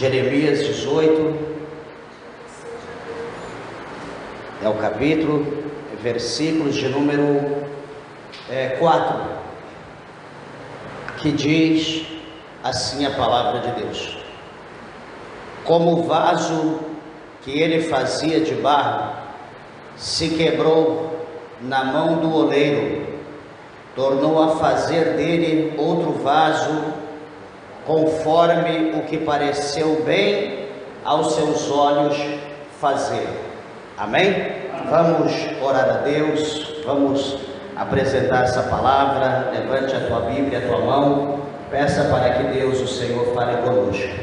Jeremias 18, é o capítulo, versículos de número 4, que diz assim a palavra de Deus: como o vaso que ele fazia de barro se quebrou na mão do oleiro, tornou a fazer dele outro vaso, conforme o que pareceu bem aos seus olhos fazer. Amém? Vamos orar a Deus, vamos apresentar essa palavra. Levante a tua Bíblia, a tua mão, peça para que Deus, o Senhor, fale conosco.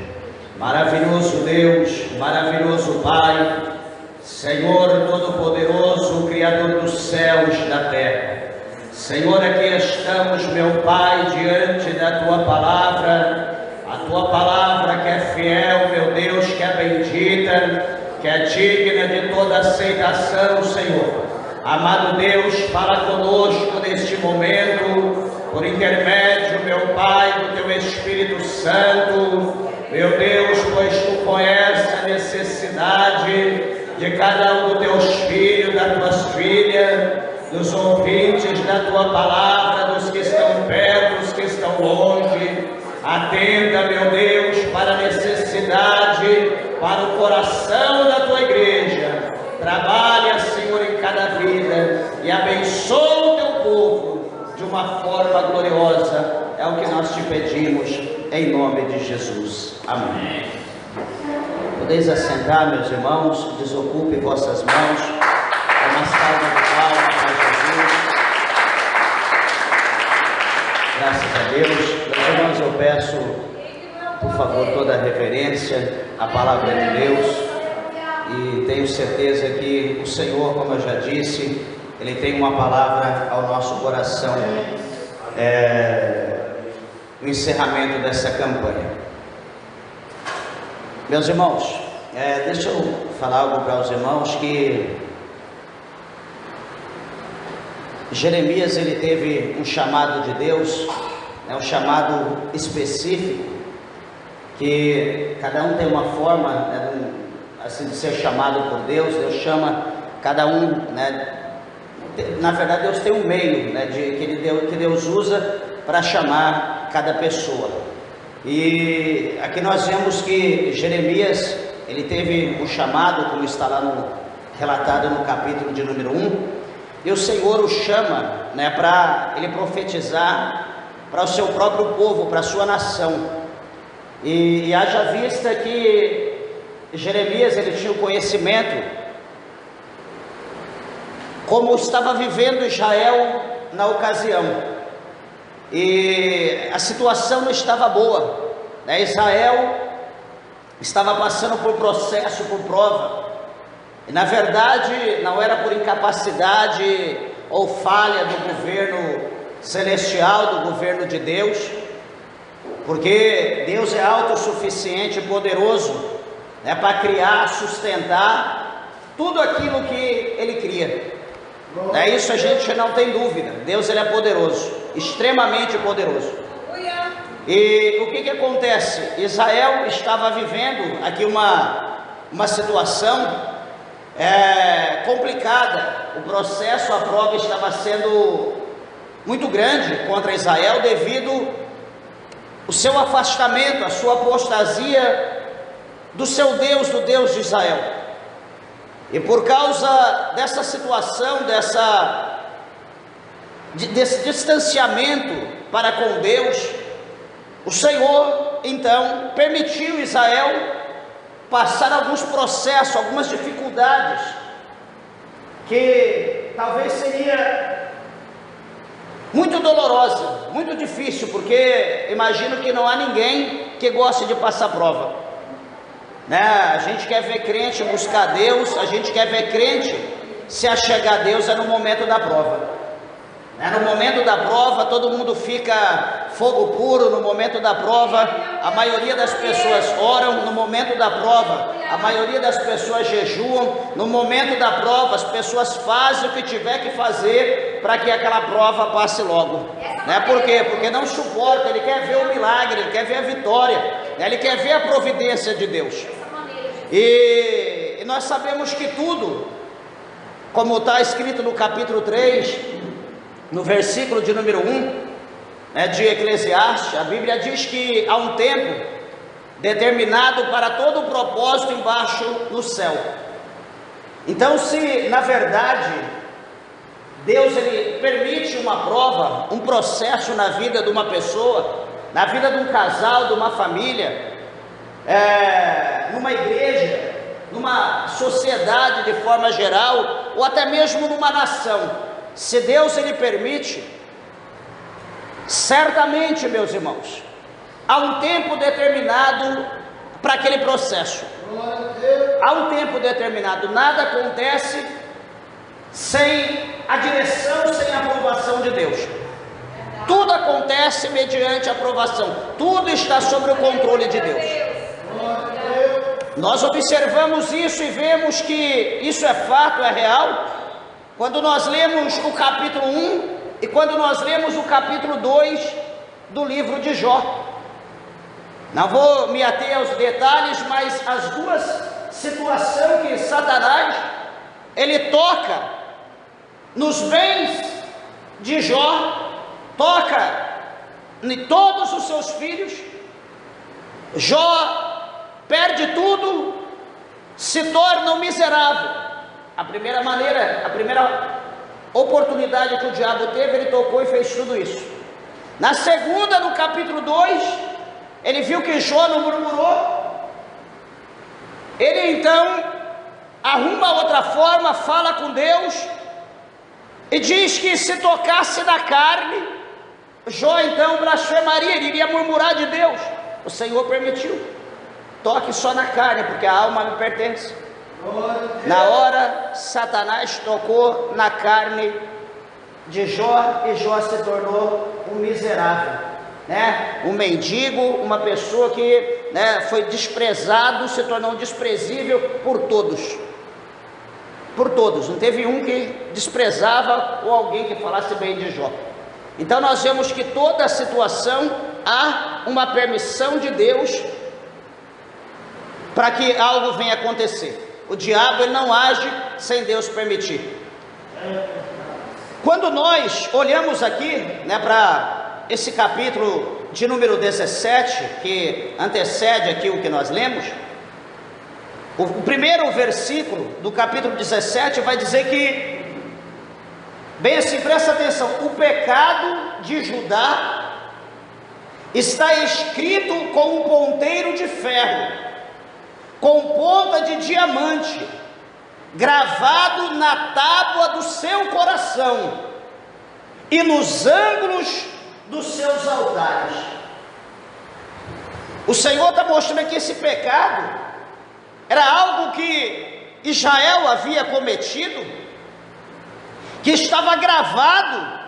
Maravilhoso Deus, maravilhoso Pai, Senhor Todo-Poderoso, Criador dos céus e da terra. Senhor, aqui estamos, meu Pai, diante da Tua palavra, a Tua palavra que é fiel, meu Deus, que é bendita, que é digna de toda aceitação, Senhor. Amado Deus, fala conosco neste momento, por intermédio, meu Pai, do Teu Espírito Santo, meu Deus, pois Tu conheces a necessidade de cada um dos Teus filhos, das Tuas filhas, dos ouvintes da Tua palavra, dos que estão perto, dos que estão longe. Atenda, meu Deus, para a necessidade, para o coração da Tua igreja. Trabalha, Senhor, em cada vida e abençoa o Teu povo de uma forma gloriosa. É o que nós te pedimos, em nome de Jesus. Amém. Podeis assentar, meus irmãos, desocupe vossas mãos. Uma salva de palmas para Jesus. Graças a Deus. Meus irmãos, eu peço, por favor, toda a reverência à palavra de Deus. E tenho certeza que o Senhor, como eu já disse, Ele tem uma palavra ao nosso coração no encerramento dessa campanha. Meus irmãos, deixa eu falar algo para os irmãos, que Jeremias, ele teve um chamado de Deus, um chamado específico, que cada um tem uma forma, assim, de ser chamado por Deus. Deus chama cada um, na verdade Deus tem um meio, que Deus usa para chamar cada pessoa. E aqui nós vemos que Jeremias, ele teve um chamado, como está lá relatado no capítulo de número 1, e o Senhor o chama, para ele profetizar para o seu próprio povo, para a sua nação. E haja vista que Jeremias, ele tinha o conhecimento como estava vivendo Israel na ocasião, e a situação não estava boa, Israel estava passando por processo, por prova. E na verdade não era por incapacidade ou falha do governo celestial, do governo de Deus, porque Deus é autossuficiente e poderoso, para criar, sustentar tudo aquilo que Ele cria. Isso a gente não tem dúvida. Deus, Ele é poderoso, extremamente poderoso. E o que acontece? Israel estava vivendo aqui uma situação complicada. O processo, a prova estava sendo muito grande contra Israel, devido ao seu afastamento, a sua apostasia do seu Deus, do Deus de Israel. E por causa dessa situação, desse distanciamento para com Deus, o Senhor então permitiu Israel passar alguns processos, algumas dificuldades, que talvez seria muito dolorosa, muito difícil, porque imagino que não há ninguém que goste de passar prova, A gente quer ver crente buscar Deus, a gente quer ver crente se achegar a Deus no momento da prova. No momento da prova todo mundo fica fogo puro. No momento da prova a maioria das pessoas oram. No momento da prova a maioria das pessoas jejuam. No momento da prova as pessoas fazem o que tiver que fazer para que aquela prova passe logo. Por quê? Porque não suporta, ele quer ver o milagre, ele quer ver a vitória. Ele quer ver a providência de Deus. E nós sabemos que tudo, como está escrito no capítulo 3, no versículo de número 1, de Eclesiastes, a Bíblia diz que há um tempo determinado para todo o propósito embaixo no céu. Então, se na verdade Deus ele permite uma prova, um processo na vida de uma pessoa, na vida de um casal, de uma família, numa igreja, numa sociedade de forma geral, ou até mesmo numa nação, se Deus ele permite, certamente, meus irmãos, há um tempo determinado para aquele processo. Há um tempo determinado. Nada acontece sem a direção, sem a aprovação de Deus. Tudo acontece mediante a aprovação. Tudo está sob o controle de Deus. Nós observamos isso e vemos que isso é fato, é real, quando nós lemos o capítulo 1 e quando nós lemos o capítulo 2 do livro de Jó. Não vou me ater aos detalhes, mas as duas situações que Satanás ele toca nos bens de Jó, toca em todos os seus filhos. Jó perde tudo, se torna um miserável. A primeira maneira, a primeira oportunidade que o diabo teve, ele tocou e fez tudo isso. Na segunda, no capítulo 2, ele viu que Jó não murmurou. Ele então arruma outra forma, fala com Deus e diz que se tocasse na carne, Jó então blasfemaria, ele iria murmurar de Deus. O Senhor permitiu. Toque só na carne, porque a alma me pertence. Na hora, Satanás tocou na carne de Jó e Jó se tornou um miserável, um mendigo, uma pessoa que foi desprezado, se tornou desprezível por todos. Por todos, não teve um que desprezava ou alguém que falasse bem de Jó. Então nós vemos que toda a situação há uma permissão de Deus para que algo venha acontecer. O diabo ele não age sem Deus permitir. Quando nós olhamos aqui para esse capítulo de número 17, que antecede aqui o que nós lemos, o primeiro versículo do capítulo 17 vai dizer que, bem assim, presta atenção, o pecado de Judá está escrito com um ponteiro de ferro, com ponta de diamante, gravado na tábua do seu coração e nos ângulos dos seus altares. O Senhor está mostrando que esse pecado era algo que Israel havia cometido, que estava gravado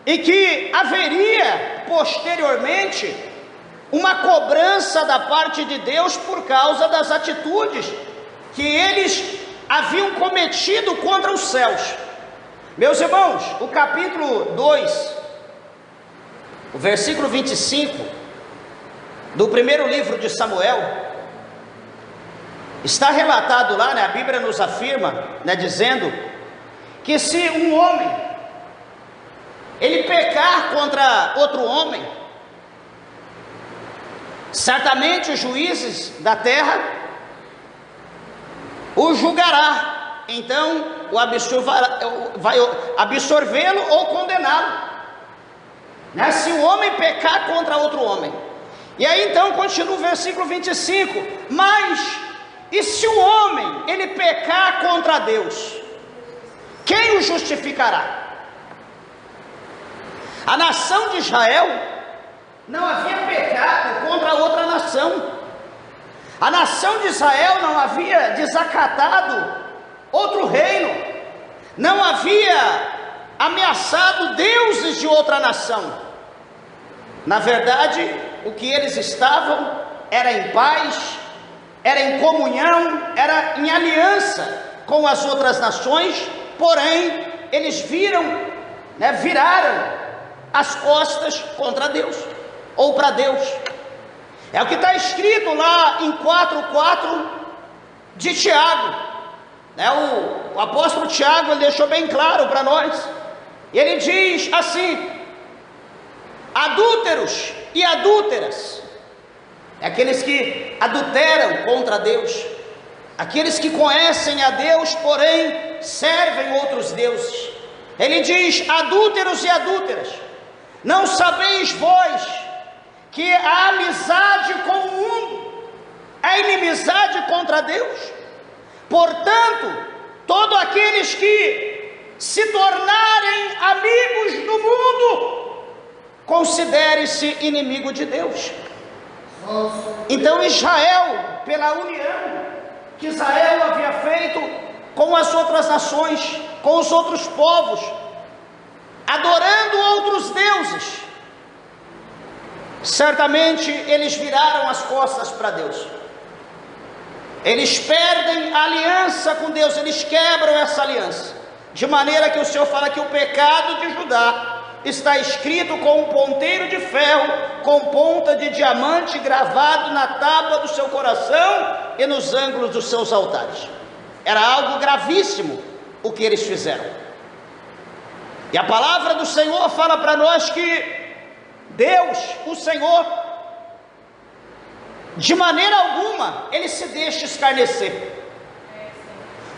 e que haveria posteriormente uma cobrança da parte de Deus por causa das atitudes que eles haviam cometido contra os céus. Meus irmãos, o capítulo 2, o versículo 25 do primeiro livro de Samuel, está relatado lá, a Bíblia nos afirma, dizendo que se um homem ele pecar contra outro homem, certamente os juízes da terra o julgará, então o absolver vai absorvê-lo ou condená-lo, se o homem pecar contra outro homem. E aí então continua o versículo 25, mas e se o homem ele pecar contra Deus, quem o justificará? A nação de Israel não havia pecado contra outra nação. A nação de Israel não havia desacatado outro reino, não havia ameaçado deuses de outra nação. Na verdade, o que eles estavam era em paz, era em comunhão, era em aliança com as outras nações, porém, eles viraram as costas contra Deus, ou para Deus. É o que está escrito lá em 4:4 de Tiago, né? O apóstolo Tiago, ele deixou bem claro para nós. Ele diz assim: adúlteros e adúlteras, aqueles que adulteram contra Deus, aqueles que conhecem a Deus, porém servem outros deuses. Ele diz: adúlteros e adúlteras, não sabeis vós que a amizade com o mundo é inimizade contra Deus? Portanto, todos aqueles que se tornarem amigos do mundo, considere-se inimigo de Deus. Então Israel, pela união que Israel havia feito com as outras nações, com os outros povos, adorando outros deuses, certamente eles viraram as costas para Deus. Eles perdem a aliança com Deus, eles quebram essa aliança, de maneira que o Senhor fala que o pecado de Judá está escrito com um ponteiro de ferro, com ponta de diamante, gravado na tábua do seu coração e nos ângulos dos seus altares. Era algo gravíssimo o que eles fizeram. E a palavra do Senhor fala para nós que Deus, o Senhor, de maneira alguma ele se deixa escarnecer.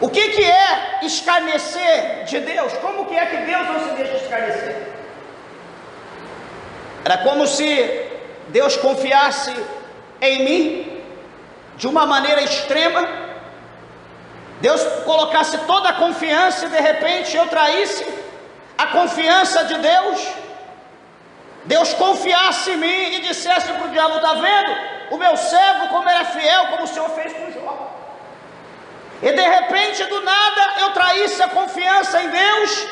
O que é escarnecer de Deus? Como que é que Deus não se deixa escarnecer? Era como se Deus confiasse em mim de uma maneira extrema, Deus colocasse toda a confiança e de repente eu traísse a confiança de Deus. Deus confiasse em mim e dissesse para o diabo: está vendo o meu servo como ele é fiel, como o Senhor fez com Jó. E de repente, do nada, eu traísse a confiança em Deus,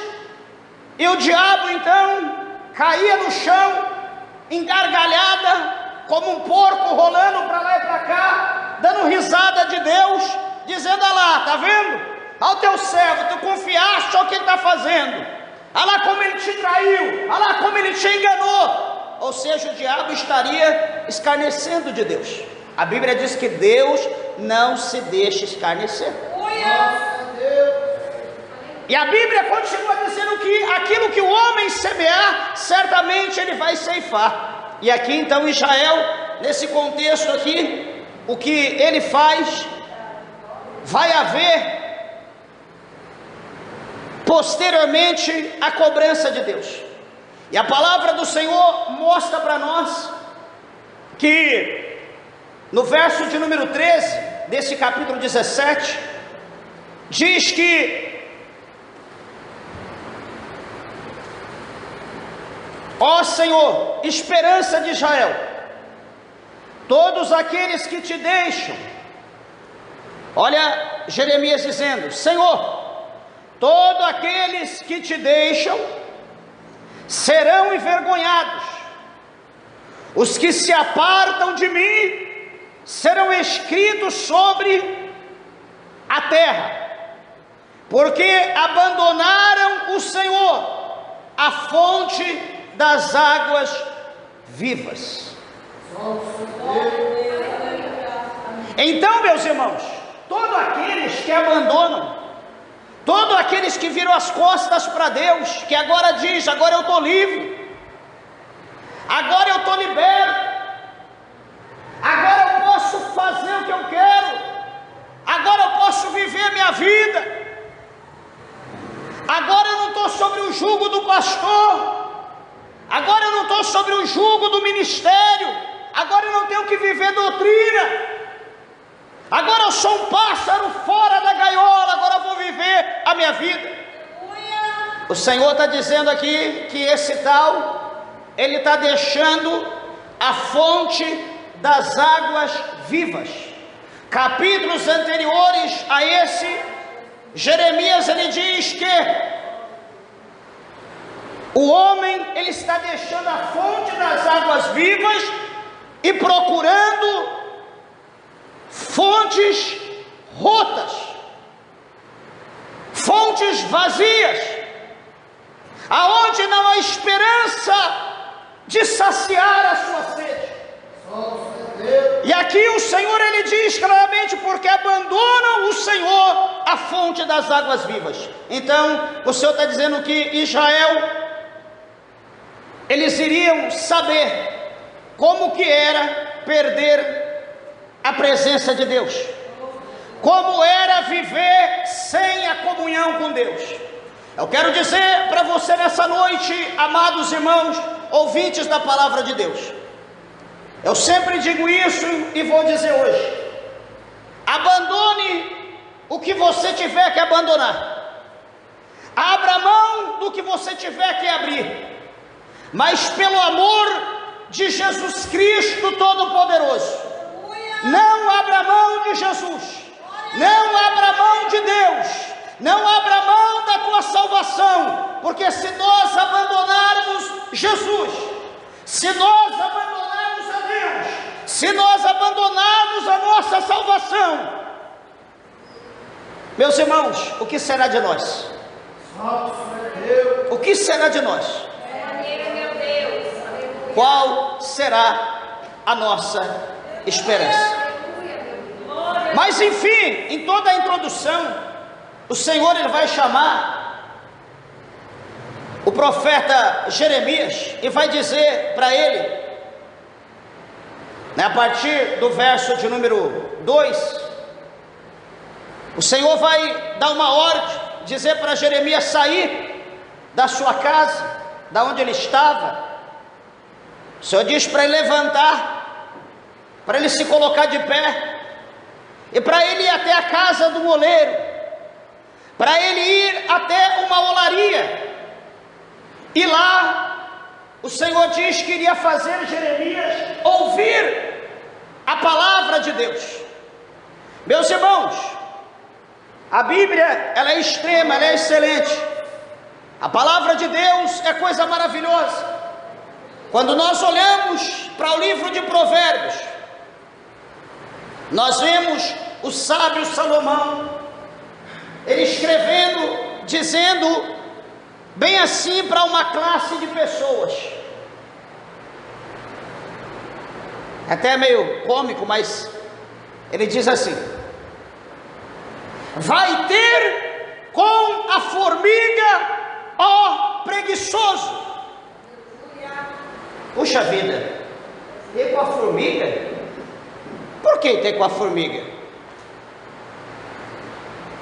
e o diabo então caía no chão, engargalhada, como um porco rolando para lá e para cá, dando risada de Deus, dizendo: olha lá, está vendo? Ao teu servo, tu confiaste ao que ele está fazendo, olha lá como ele te traiu, olha lá como ele te enganou. Ou seja, o diabo estaria escarnecendo de Deus. A Bíblia diz que Deus não se deixa escarnecer. E a Bíblia continua dizendo que aquilo que o homem semear, certamente ele vai ceifar. E aqui então Israel, nesse contexto aqui, o que ele faz, vai haver posteriormente a cobrança de Deus. E a palavra do Senhor mostra para nós que no verso de número 13 desse capítulo 17, diz que: ó Senhor, esperança de Israel, todos aqueles que te deixam, olha Jeremias dizendo: Senhor, todos aqueles que te deixam serão envergonhados, os que se apartam de mim serão escritos sobre a terra, porque abandonaram o Senhor, a fonte das águas vivas. Então, meus irmãos, todos aqueles que abandonam, todos aqueles que viram as costas para Deus, que agora diz: agora eu estou livre, agora eu estou liberto, agora eu posso fazer o que eu quero, agora eu posso viver a minha vida, agora eu não estou sobre o jugo do pastor, agora eu não estou sobre o jugo do ministério, agora eu não tenho que viver doutrina, agora eu sou um pássaro fora da gaiola, agora eu vou viver a minha vida. O Senhor está dizendo aqui que esse tal, ele está deixando a fonte das águas vivas. Capítulos anteriores a esse, Jeremias ele diz que o homem ele está deixando a fonte das águas vivas e procurando fontes rotas, fontes vazias, aonde não há esperança de saciar a sua sede. E aqui o Senhor, ele diz claramente, porque abandonam o Senhor, a fonte das águas vivas. Então, o Senhor está dizendo que Israel, eles iriam saber como que era perder a presença de Deus, como era viver sem a comunhão com Deus. Eu quero dizer para você nessa noite, amados irmãos, ouvintes da palavra de Deus, eu sempre digo isso e vou dizer hoje: abandone o que você tiver que abandonar, abra mão do que você tiver que abrir, mas pelo amor de Jesus Cristo Todo-Poderoso, não abra mão de Jesus, não abra mão de Deus, não abra mão da tua salvação, porque se nós abandonarmos Jesus, se nós abandonarmos a Deus, se nós abandonarmos a nossa salvação, meus irmãos, o que será de nós? O que será de nós? Qual será a nossa esperança? Mas enfim, em toda a introdução, o Senhor, ele vai chamar o profeta Jeremias e vai dizer para ele, a partir do verso de número 2, o Senhor vai dar uma ordem, dizer para Jeremias sair da sua casa, da onde ele estava. O Senhor diz para ele levantar, para ele se colocar de pé, e para ele ir até a casa do oleiro, para ele ir até uma olaria, e lá o Senhor diz que iria fazer Jeremias ouvir a palavra de Deus. Meus irmãos, a Bíblia, ela é extrema, ela é excelente, a palavra de Deus é coisa maravilhosa. Quando nós olhamos para o livro de Provérbios, nós vemos o sábio Salomão, ele escrevendo, dizendo bem assim para uma classe de pessoas, até meio cômico, mas ele diz assim: vai ter com a formiga, ó preguiçoso. Puxa vida, ter com a formiga? Por que ter com a formiga?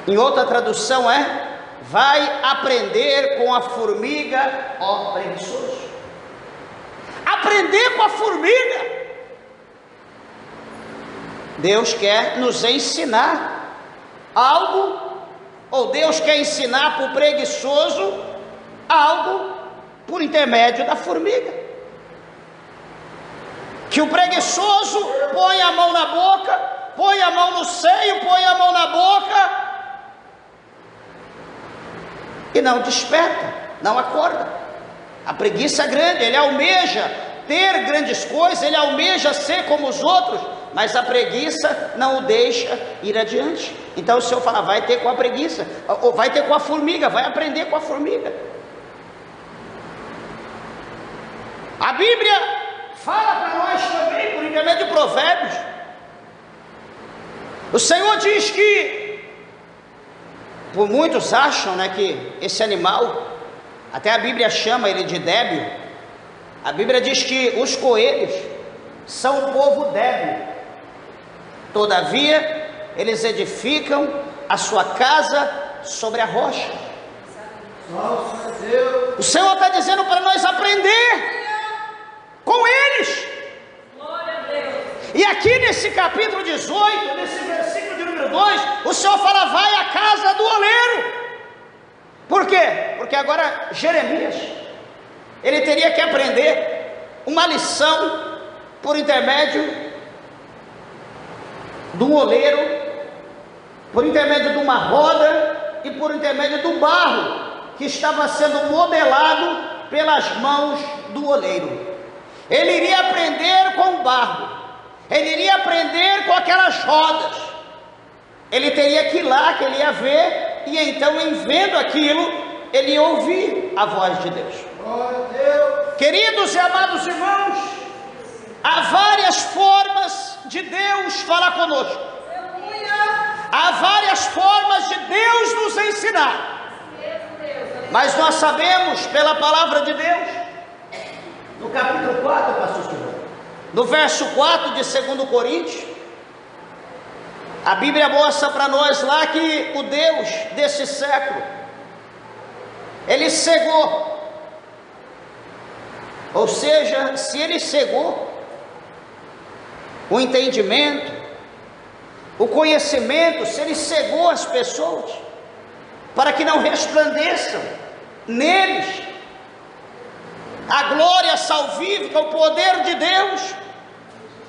Em outra tradução é: vai aprender com a formiga, ó preguiçoso. Aprender com a formiga. Deus quer nos ensinar algo, ou Deus quer ensinar para o preguiçoso algo por intermédio da formiga. Que o preguiçoso põe a mão na boca, põe a mão no seio, põe a mão na boca e não desperta, não acorda. A preguiça é grande, ele almeja ter grandes coisas, ele almeja ser como os outros, mas a preguiça não o deixa ir adiante. Então o Senhor fala: vai ter com a preguiça, ou vai ter com a formiga, vai aprender com a formiga. A Bíblia fala para nós também, por intermédio de Provérbios, o Senhor diz que, por muitos acham, que esse animal, até a Bíblia chama ele de débil. A Bíblia diz que os coelhos são um povo débil, todavia eles edificam a sua casa sobre a rocha. O Senhor está dizendo para nós aprender com eles. Glória a Deus. E aqui nesse capítulo 18, nesse versículo de número 2, o Senhor fala: vai à casa do oleiro. Por quê? Porque agora Jeremias, ele teria que aprender uma lição por intermédio do oleiro, por intermédio de uma roda e por intermédio do barro que estava sendo modelado pelas mãos do oleiro. Ele iria aprender com o barro, ele iria aprender com aquelas rodas, ele teria que ir lá, que ele ia ver, e então, em vendo aquilo, ele ia ouvir a voz de Deus. Glória a Deus. Queridos e amados irmãos, há várias formas de Deus falar conosco. Há várias formas de Deus nos ensinar. Mas nós sabemos pela palavra de Deus, no capítulo 4, pastor Silvio, no verso 4 de 2 Coríntios, a Bíblia mostra para nós lá que o Deus desse século, ele cegou. Ou seja, se ele cegou o entendimento, o conhecimento, se ele cegou as pessoas, para que não resplandeçam neles a glória salvífica, o poder de Deus,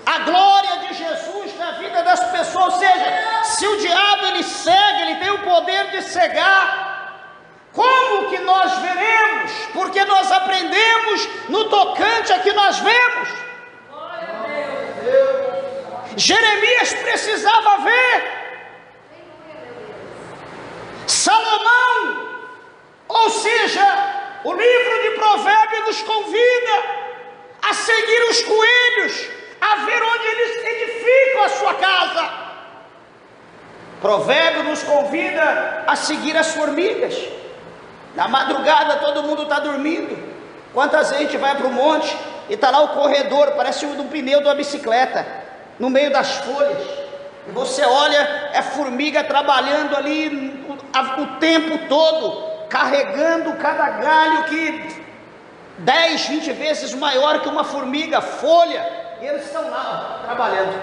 a glória de Jesus na vida das pessoas. Ou seja, se o diabo ele cega, ele tem o poder de cegar, como que nós veremos? Porque nós aprendemos no tocante a que nós vemos. Jeremias precisava ver. Salomão, ou seja, o livro de Provérbios nos convida a seguir os coelhos, a ver onde eles edificam a sua casa. Provérbios nos convida a seguir as formigas. Na madrugada todo mundo está dormindo. Quantas vezes a gente vai para o monte e está lá o corredor, parece um pneu de uma bicicleta, no meio das folhas, e você olha, é formiga trabalhando ali o tempo todo, carregando cada galho que 10, 20 vezes maior que uma formiga, folha, e eles estão lá trabalhando.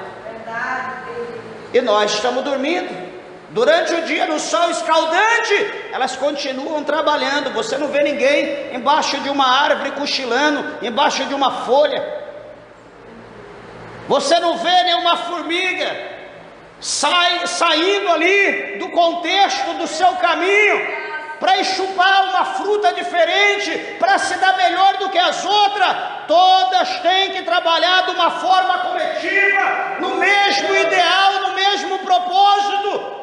E nós estamos dormindo. Durante o dia, no sol escaldante, elas continuam trabalhando. Você não vê ninguém embaixo de uma árvore cochilando, embaixo de uma folha. Você não vê nenhuma formiga saindo ali do contexto do seu caminho para chupar uma fruta diferente, para se dar melhor do que as outras. Todas têm que trabalhar de uma forma coletiva, no mesmo ideal, no mesmo propósito.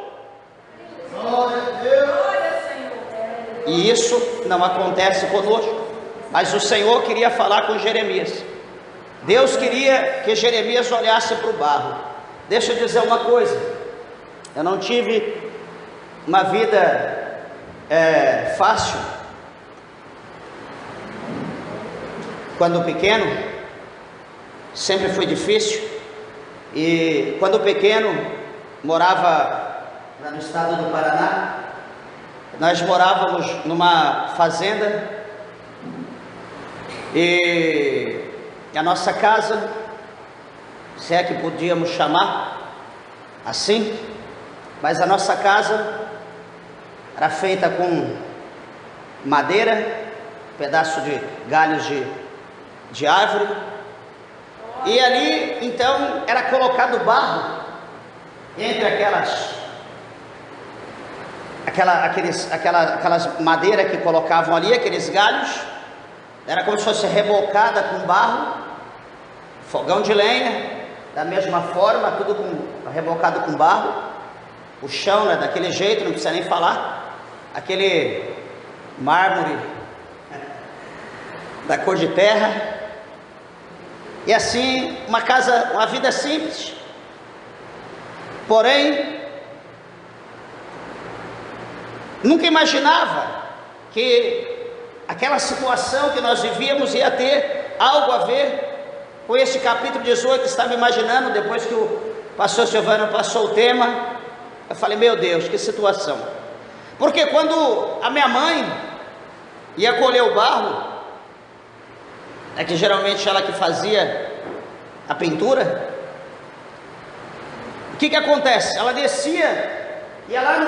E isso não acontece conosco. Mas o Senhor queria falar com Jeremias. Deus queria que Jeremias olhasse para o barro. Deixa eu dizer uma coisa, eu não tive uma vida fácil quando pequeno, sempre foi difícil. E quando pequeno, morava lá no estado do Paraná. Nós morávamos numa fazenda e a nossa casa, se é que podíamos chamar assim, mas a nossa casa era feita com madeira, pedaço de galhos de árvore, e ali então era colocado barro entre aquelas madeiras que colocavam ali, aqueles galhos, era como se fosse rebocada com barro, fogão de lenha, da mesma forma, tudo rebocado com barro, o chão, né, daquele jeito, não precisa nem falar, aquele mármore da cor de terra, e assim, uma vida simples, porém, nunca imaginava que aquela situação que nós vivíamos ia ter algo a ver com esse capítulo 18. Estava imaginando, depois que o pastor Silvano passou o tema, eu falei, meu Deus, que situação. Porque quando a minha mãe ia colher o barro, que geralmente ela que fazia a pintura, o que acontece? Ela descia, ia lá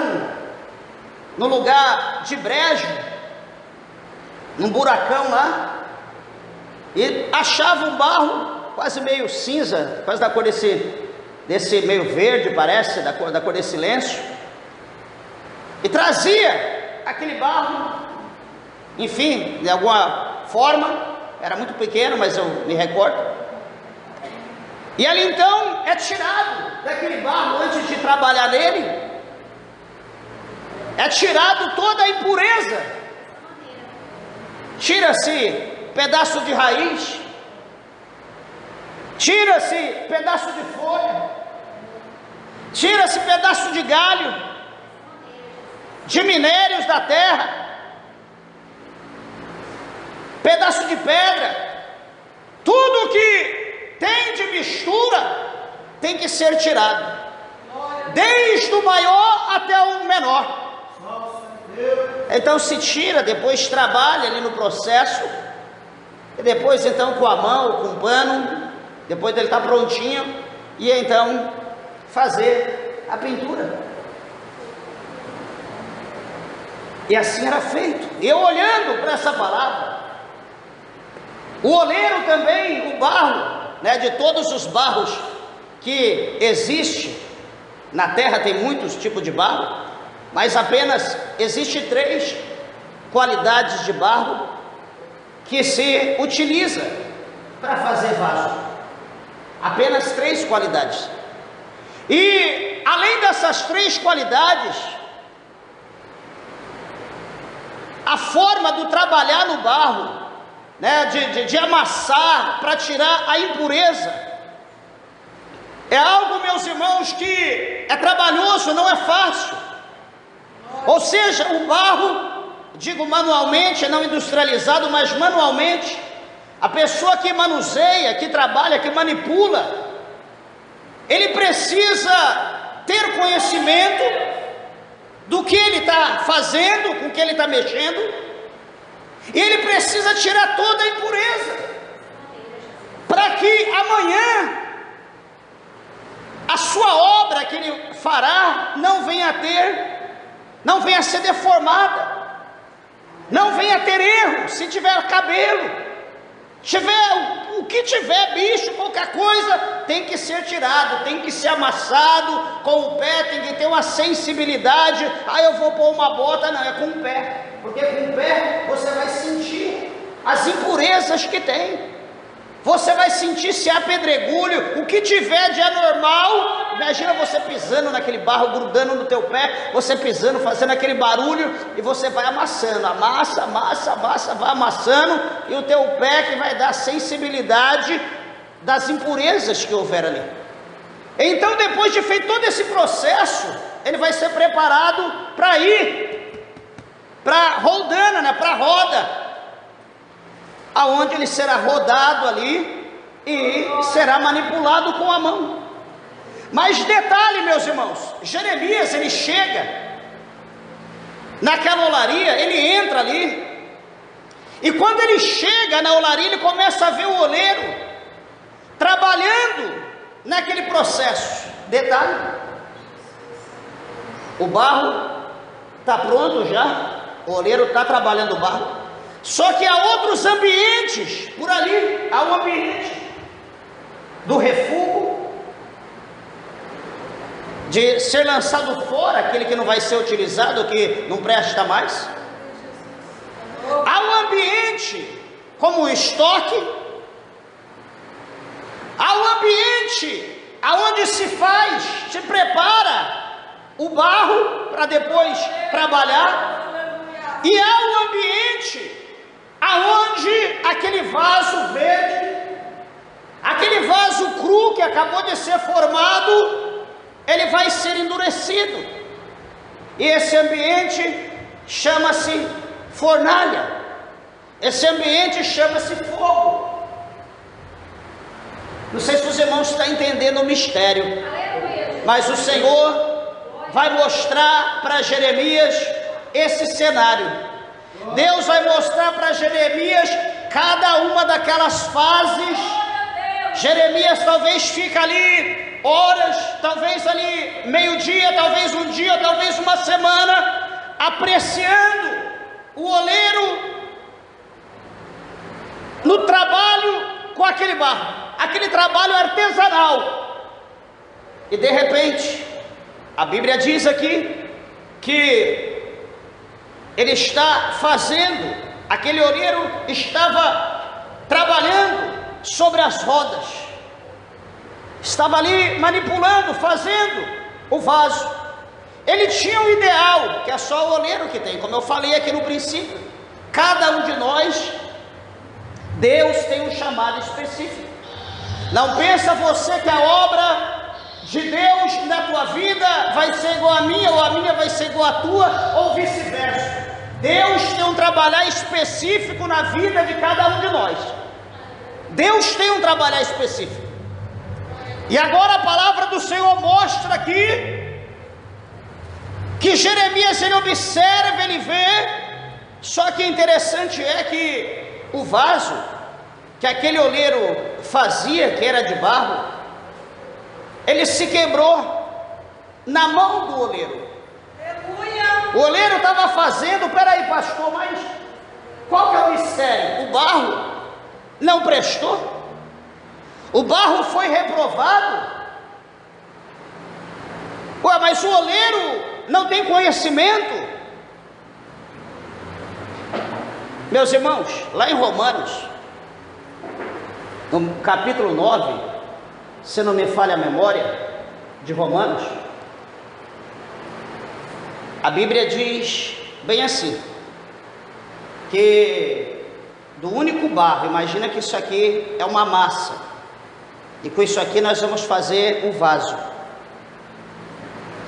no lugar de brejo, num buracão lá, e achava um barro quase meio cinza, quase da cor desse meio verde, parece, da cor desse lenço, e trazia aquele barro, enfim, de alguma forma, era muito pequeno, mas eu me recordo, e ali então é tirado daquele barro antes de trabalhar nele, é tirado toda a impureza, tira-se pedaço de raiz, tira-se pedaço de folha, tira-se pedaço de galho, de minérios da terra, pedaço de pedra, tudo que tem de mistura tem que ser tirado, desde o maior até o menor. Então se tira, depois trabalha ali no processo, e depois então com a mão, com o pano, depois dele estar prontinho, e então fazer a pintura. E assim era feito. Eu olhando para essa palavra, o oleiro também, o barro, né, de todos os barros que existe na terra, tem muitos tipos de barro, mas apenas existe 3 qualidades de barro que se utiliza para fazer vaso. Apenas 3 qualidades. E além dessas 3 qualidades, a forma do trabalhar no barro, né, de amassar para tirar a impureza, é algo, meus irmãos, que é trabalhoso, não é fácil. Ou seja, o barro, digo manualmente, não industrializado, mas manualmente, a pessoa que manuseia, que trabalha, que manipula, ele precisa ter conhecimento do que ele está fazendo, com o que ele está mexendo, e ele precisa tirar toda a impureza, para que amanhã a sua obra que ele fará não venha a ser deformada, não venha a ter erro. Se tiver cabelo, tiver o que tiver, bicho, qualquer coisa, tem que ser tirado, tem que ser amassado com o pé, tem que ter uma sensibilidade. Eu vou pôr uma bota, não, é com o pé, porque com o pé você vai sentir as impurezas que tem, você vai sentir se há pedregulho, o que tiver de anormal. Imagina você pisando naquele barro, grudando no teu pé, você pisando, fazendo aquele barulho, e você vai amassando, amassa, vai amassando, e o teu pé que vai dar sensibilidade das impurezas que houver ali. Então, depois de feito todo esse processo, ele vai ser preparado para ir para a roldana, né, para a roda, aonde ele será rodado ali e será manipulado com a mão. Mas detalhe, meus irmãos, Jeremias, ele chega naquela olaria, ele entra ali, e quando ele chega na olaria, ele começa a ver o oleiro trabalhando naquele processo. Detalhe, o barro está pronto já, o oleiro está trabalhando o barro, só que há outros ambientes por ali. Há o ambiente do refúgio, de ser lançado fora aquele que não vai ser utilizado, que não presta mais. Há um ambiente como o estoque, há um ambiente aonde se prepara o barro para depois trabalhar, e há um ambiente aonde aquele vaso verde, aquele vaso cru que acabou de ser formado, ele vai ser endurecido, e esse ambiente chama-se fornalha, esse ambiente chama-se fogo. Não sei se os irmãos estão entendendo o mistério, mas o Senhor vai mostrar para Jeremias esse cenário. Deus vai mostrar para Jeremias cada uma daquelas fases. Jeremias talvez fica ali horas, talvez ali meio-dia, talvez um dia, talvez uma semana, apreciando o oleiro no trabalho com aquele barro, aquele trabalho artesanal. E de repente, a Bíblia diz aqui que ele está fazendo, aquele oleiro estava trabalhando sobre as rodas, estava ali manipulando, fazendo o vaso. Ele tinha um ideal, que é só o oleiro que tem, como eu falei aqui no princípio. Cada um de nós, Deus tem um chamado específico. Não pensa você que a obra de Deus na tua vida vai ser igual a minha, ou a minha vai ser igual a tua, ou vice-versa. Deus tem um trabalhar específico na vida de cada um de nós. Deus tem um trabalhar específico. E agora a palavra do Senhor mostra aqui que Jeremias, ele observa, ele vê. Só que interessante é que o vaso que aquele oleiro fazia, que era de barro, ele se quebrou na mão do oleiro. O oleiro estava fazendo, peraí pastor, mas qual que é o mistério? O barro não prestou? O barro foi reprovado? Ué, mas o oleiro não tem conhecimento? Meus irmãos, lá em Romanos, no capítulo 9, se não me falha a memória, de Romanos, a Bíblia diz bem assim, que do único barro, imagina que isso aqui é uma massa, e com isso aqui nós vamos fazer um vaso.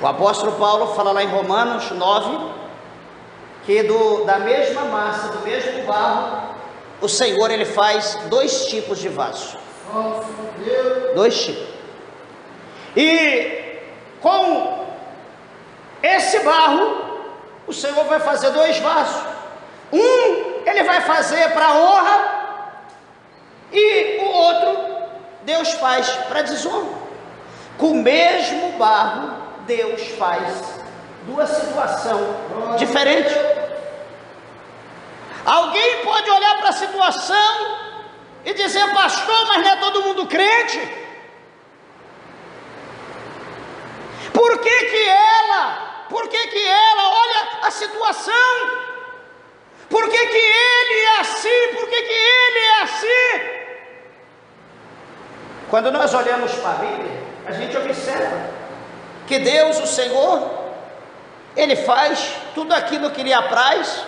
O apóstolo Paulo fala lá em Romanos 9, que da mesma massa, do mesmo barro, o Senhor, ele faz 2 tipos de vaso. 2 tipos. E com esse barro, o Senhor vai fazer 2 vasos. Ele vai fazer para honra, e o outro Deus faz para desonra. Com o mesmo barro, Deus faz 2 situações diferentes. Alguém pode olhar para a situação e dizer, pastor, mas não é todo mundo crente? Por que ela olha a situação? Por que ele é assim? Por que ele é assim? Quando nós olhamos para a Bíblia, a gente observa que Deus, o Senhor, ele faz tudo aquilo que lhe apraz,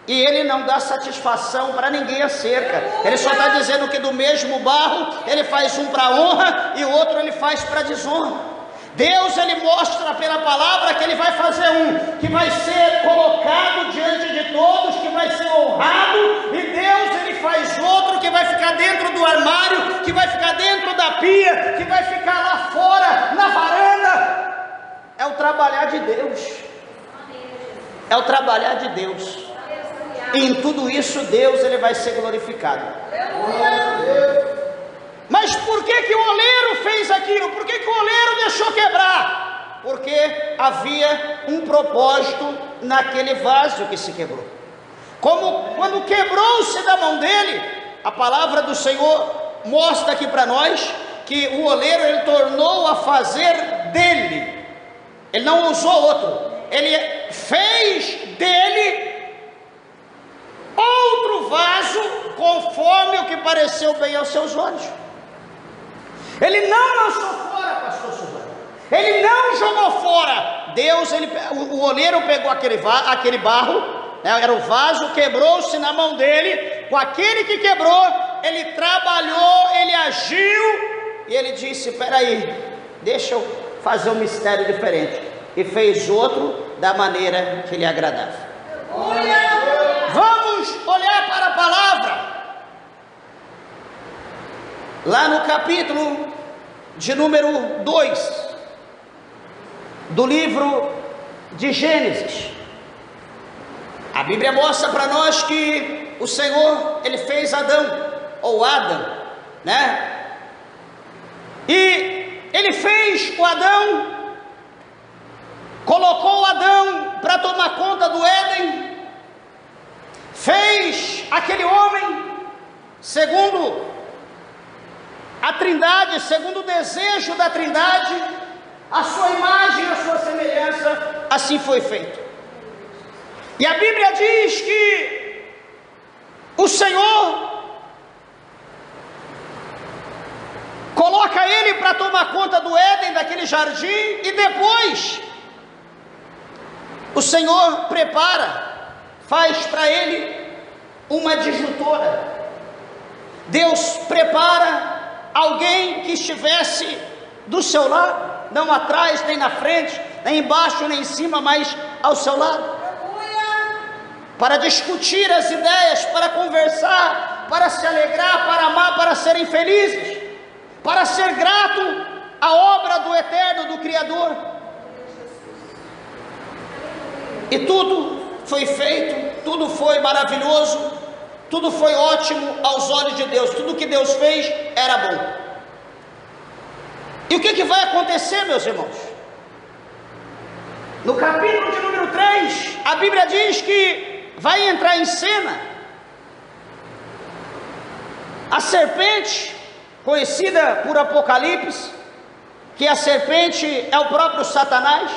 e ele não dá satisfação para ninguém acerca. Ele só está dizendo que do mesmo barro, ele faz um para honra e o outro ele faz para desonra. Deus, ele mostra pela palavra que ele vai fazer um que vai ser colocado diante de todos, que vai ser honrado, e Deus, ele faz outro que vai ficar dentro do armário, que vai ficar dentro da pia, que vai ficar lá fora, na varanda. É o trabalhar de Deus. É o trabalhar de Deus. E em tudo isso Deus, ele vai ser glorificado. Mas por que o oleiro fez aquilo? Por que o oleiro deixou quebrar? Porque havia um propósito naquele vaso que se quebrou. Como quando quebrou-se da mão dele, a palavra do Senhor mostra aqui para nós que o oleiro, ele tornou a fazer dele. Ele não usou outro, ele fez dele outro vaso, conforme o que pareceu bem aos seus olhos. Ele não lançou fora, pastor Silvano, ele não jogou fora. Deus, o oleiro pegou aquele barro, né, era o vaso, quebrou-se na mão dele. Com aquele que quebrou, ele trabalhou, ele agiu, e ele disse, peraí, deixa eu fazer um mistério diferente, e fez outro da maneira que lhe agradava. Vamos olhar para a palavra, lá no capítulo de número 2 do livro de Gênesis. A Bíblia mostra para nós que o Senhor, ele fez Adão, ou Adão, né? E ele fez o Adão, colocou o Adão para tomar conta do Éden, fez aquele homem segundo a Trindade, segundo o desejo da Trindade, a sua imagem, a sua semelhança, assim foi feito. E a Bíblia diz que o Senhor coloca ele para tomar conta do Éden, daquele jardim, e depois o Senhor faz para ele uma disjuntora. Deus prepara alguém que estivesse do seu lado, não atrás, nem na frente, nem embaixo, nem em cima, mas ao seu lado, para discutir as ideias, para conversar, para se alegrar, para amar, para serem felizes, para ser grato à obra do Eterno, do Criador. E tudo foi feito, tudo foi maravilhoso, tudo foi ótimo aos olhos de Deus, tudo que Deus fez era bom. E o que vai acontecer, meus irmãos? No capítulo de número 3, a Bíblia diz que vai entrar em cena a serpente, conhecida por Apocalipse, que a serpente é o próprio Satanás.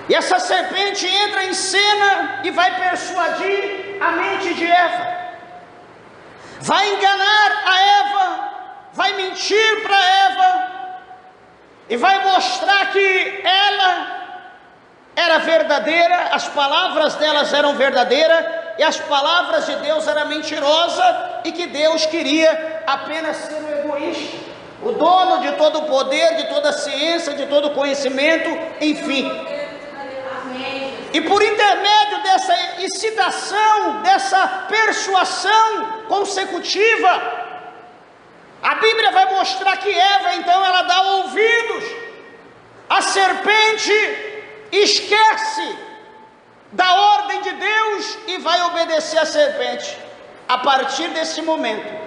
E essa serpente entra em cena e vai persuadir a mente de Eva, vai enganar a Eva, vai mentir para Eva, e vai mostrar que ela era verdadeira, as palavras delas eram verdadeiras, e as palavras de Deus eram mentirosas, e que Deus queria apenas ser um egoísta, o dono de todo o poder, de toda a ciência, de todo o conhecimento, enfim. E por intermédio dessa excitação, dessa persuasão consecutiva, a Bíblia vai mostrar que Eva, então, ela dá ouvidos. A serpente esquece da ordem de Deus e vai obedecer à serpente. A partir desse momento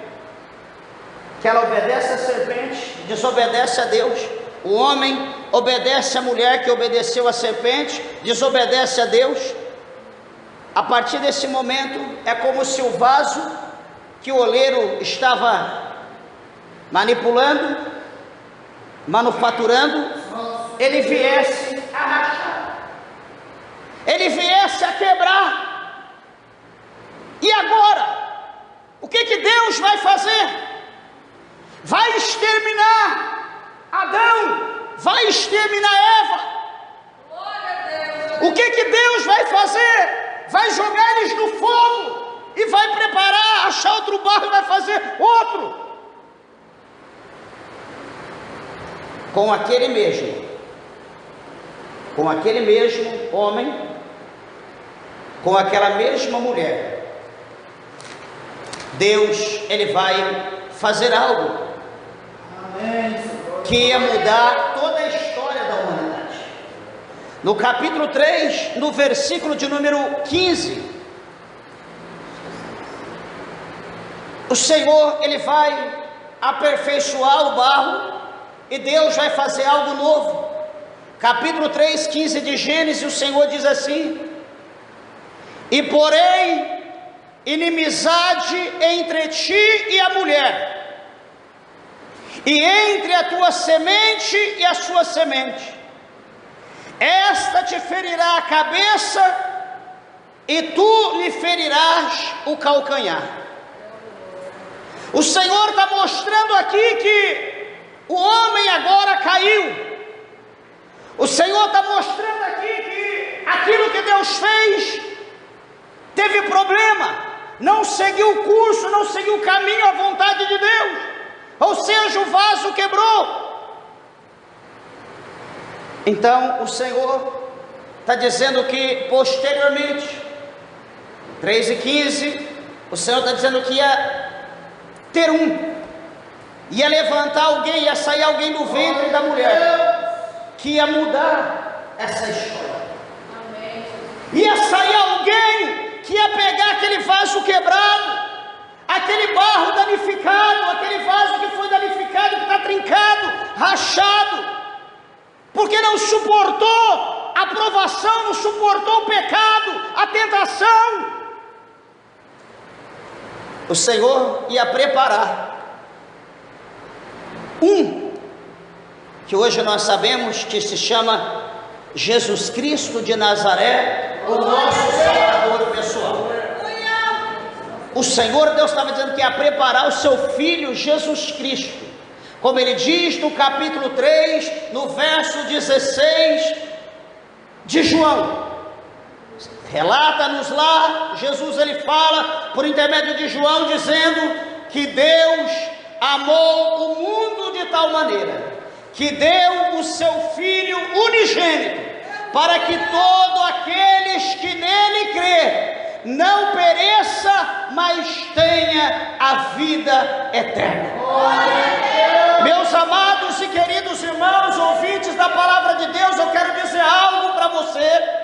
que ela obedece à serpente, desobedece a Deus. O homem obedece à mulher que obedeceu à serpente, desobedece a Deus. A partir desse momento é como se o vaso que o oleiro estava manipulando, manufaturando, ele viesse a rachar, ele viesse a quebrar. E agora, o que Deus vai fazer? Vai exterminar Adão, vai exterminar Eva. O que Deus vai fazer? Vai jogar eles no fogo e vai preparar, achar outro barro e vai fazer outro. Com aquele mesmo homem, com aquela mesma mulher, Deus, ele vai fazer algo que ia mudar toda a história da humanidade. No capítulo 3, no versículo de número 15, o Senhor, ele vai aperfeiçoar o barro, e Deus vai fazer algo novo. Capítulo 3, 15 de Gênesis, o Senhor diz assim: e porém inimizade entre ti e a mulher, e entre a tua semente e a sua semente, esta te ferirá a cabeça, e tu lhe ferirás o calcanhar. O Senhor está mostrando aqui que o homem agora caiu. O Senhor está mostrando aqui que aquilo que Deus fez teve problema, não seguiu o curso, não seguiu o caminho, a vontade de Deus, ou seja, o vaso quebrou. Então o Senhor está dizendo que posteriormente, 3:15, o Senhor está dizendo que ia ter ia levantar alguém, ia sair alguém do ventre da mulher, que ia mudar essa história. Ia sair alguém que ia pegar aquele vaso quebrado, aquele barro danificado, aquele vaso que foi danificado, que está trincado, rachado, porque não suportou a provação, não suportou o pecado, a tentação. O Senhor ia preparar que hoje nós sabemos que se chama Jesus Cristo de Nazaré, o nosso Salvador pessoal. O Senhor Deus estava dizendo que ia preparar o seu Filho Jesus Cristo, como ele diz no capítulo 3, no verso 16 de João. Relata-nos lá, Jesus ele fala por intermédio de João, dizendo que Deus amou o mundo de tal maneira que deu o seu Filho unigênito, para que todo aqueles que nele crê não pereça, mas tenha a vida eterna. Meus amados e queridos irmãos, ouvintes da palavra de Deus, eu quero dizer algo para você.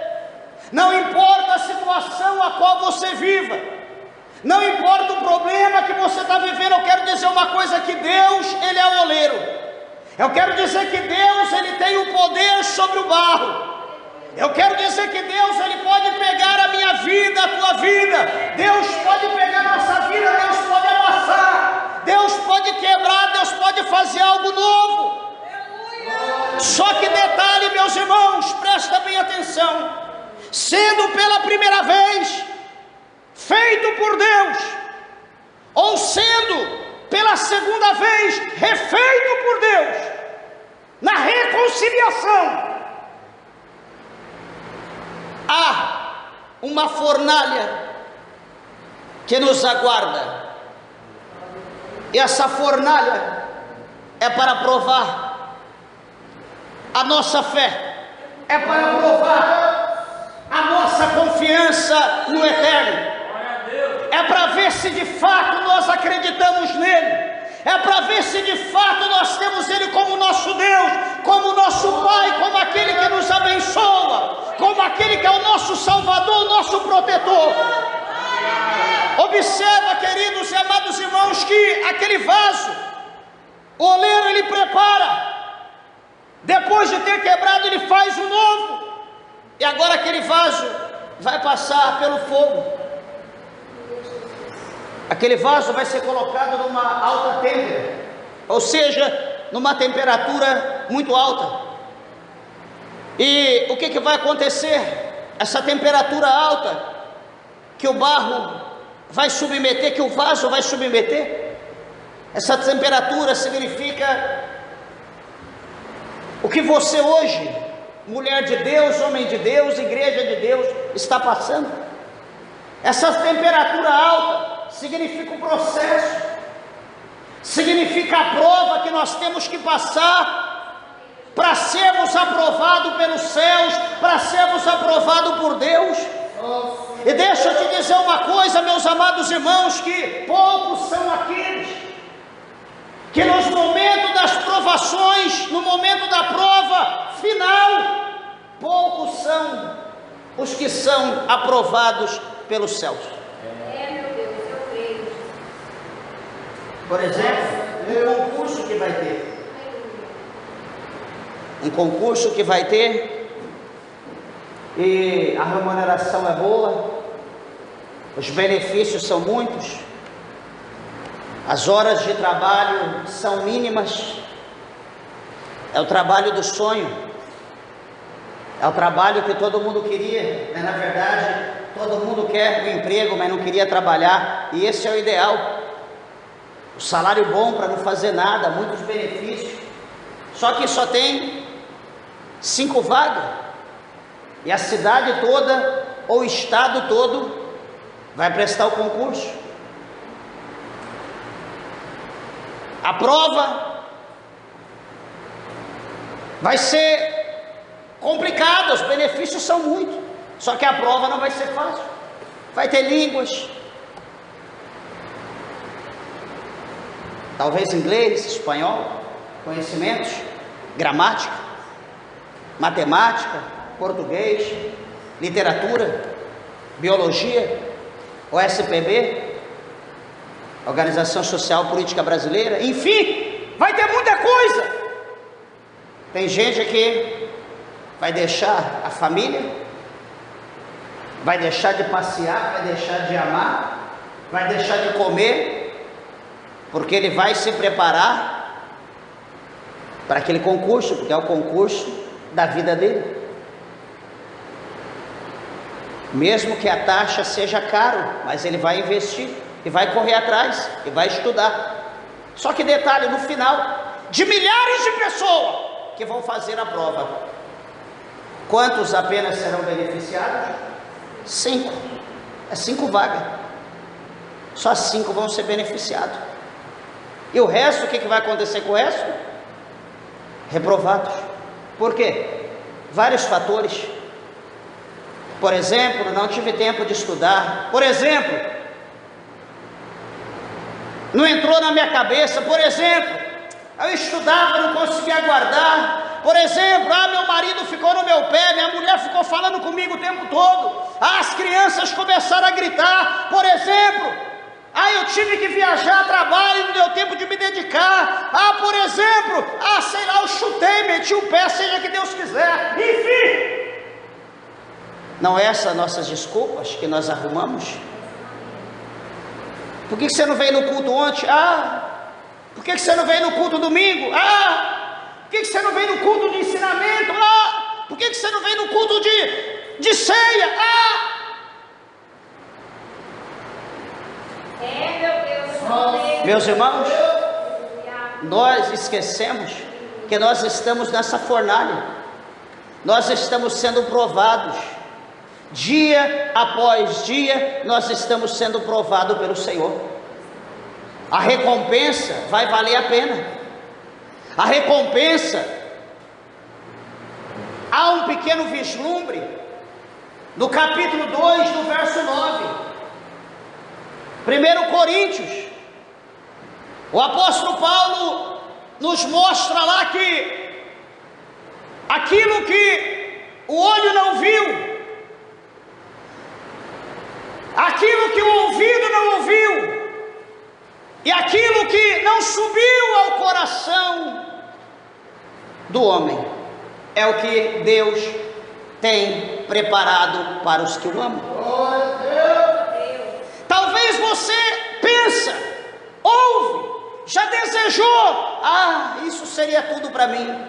Não importa a situação a qual você viva, não importa o problema que você está vivendo, eu quero dizer uma coisa, que Deus, Ele é o oleiro. Eu quero dizer que Deus, Ele tem o poder sobre o barro. Eu quero dizer que Deus, Ele pode pegar a minha vida, a tua vida. Deus pode pegar a nossa vida, Deus pode amassar, Deus pode quebrar, Deus pode fazer algo novo. Só que detalhe, meus irmãos, presta bem atenção. Sendo pela primeira vez feito por Deus, ou sendo pela segunda vez refeito por Deus, na reconciliação, há uma fornalha que nos aguarda, e essa fornalha é para provar a nossa fé, é para provar a nossa confiança no eterno, é para ver se de fato nós acreditamos nele, é para ver se de fato nós temos ele como nosso Deus, como nosso Pai, como aquele que nos abençoa, como aquele que é o nosso Salvador, o nosso protetor. Observa, queridos e amados irmãos, que aquele vaso, o oleiro ele prepara, depois de ter quebrado ele faz um novo, e agora aquele vaso vai passar pelo fogo. Aquele vaso vai ser colocado numa alta têmpera, ou seja, numa temperatura muito alta. E o que vai acontecer? Essa temperatura alta que o barro vai submeter, que o vaso vai submeter, essa temperatura significa o que você hoje, mulher de Deus, homem de Deus, igreja de Deus, está passando. Essa temperatura alta significa o processo, significa a prova que nós temos que passar para sermos aprovados pelos céus, para sermos aprovados por Deus. E deixa eu te dizer uma coisa, meus amados irmãos, que poucos são aqueles que nos momentos das provações, no momento da prova final, poucos são os que são aprovados pelos céus. Por exemplo, um concurso que vai ter. Um concurso que vai ter, e a remuneração é boa, os benefícios são muitos, as horas de trabalho são mínimas, é o trabalho do sonho, é o trabalho que todo mundo queria, né? Na verdade, todo mundo quer um emprego, mas não queria trabalhar, e esse é o ideal. O salário bom para não fazer nada, muitos benefícios, só que só tem 5 vagas, e a cidade toda, ou o estado todo, vai prestar o concurso. A prova vai ser complicada, os benefícios são muitos, só que a prova não vai ser fácil, vai ter línguas, talvez inglês, espanhol, conhecimentos, gramática, matemática, português, literatura, biologia, OSPB, Organização Social Política Brasileira, enfim, vai ter muita coisa. Tem gente que vai deixar a família, vai deixar de passear, vai deixar de amar, vai deixar de comer, porque ele vai se preparar para aquele concurso, porque é o concurso da vida dele. Mesmo que a taxa seja caro, mas ele vai investir, e vai correr atrás, e vai estudar. Só que detalhe, no final, de milhares de pessoas que vão fazer a prova, quantos apenas serão beneficiados? 5, é 5 vagas, só 5 vão ser beneficiados. E o resto, o que vai acontecer com o resto? Reprovados. Por quê? Vários fatores. Por exemplo, não tive tempo de estudar. Por exemplo, não entrou na minha cabeça. Por exemplo, eu estudava, não conseguia guardar. Por exemplo, meu marido ficou no meu pé, minha mulher ficou falando comigo o tempo todo. As crianças começaram a gritar. Por exemplo, eu tive que viajar a trabalho, não deu tempo de me dedicar. Por exemplo, sei lá, eu chutei, meti o pé, seja que Deus quiser. Enfim, não é essas nossas desculpas que nós arrumamos? Por que você não veio no culto ontem? Por que você não veio no culto domingo? Por que você não veio no culto de ensinamento? Por que você não veio no culto de ceia? Meus irmãos, nós esquecemos que nós estamos nessa fornalha. Nós estamos sendo provados. Dia após dia, nós estamos sendo provados pelo Senhor. A recompensa vai valer a pena. A recompensa, há um pequeno vislumbre no capítulo 2, no verso 9. 1 Coríntios, o apóstolo Paulo nos mostra lá que aquilo que o olho não viu, aquilo que o ouvido não ouviu, e aquilo que não subiu ao coração do homem, é o que Deus tem preparado para os que o amam. Talvez você pensa, ouve, já desejou, isso seria tudo para mim.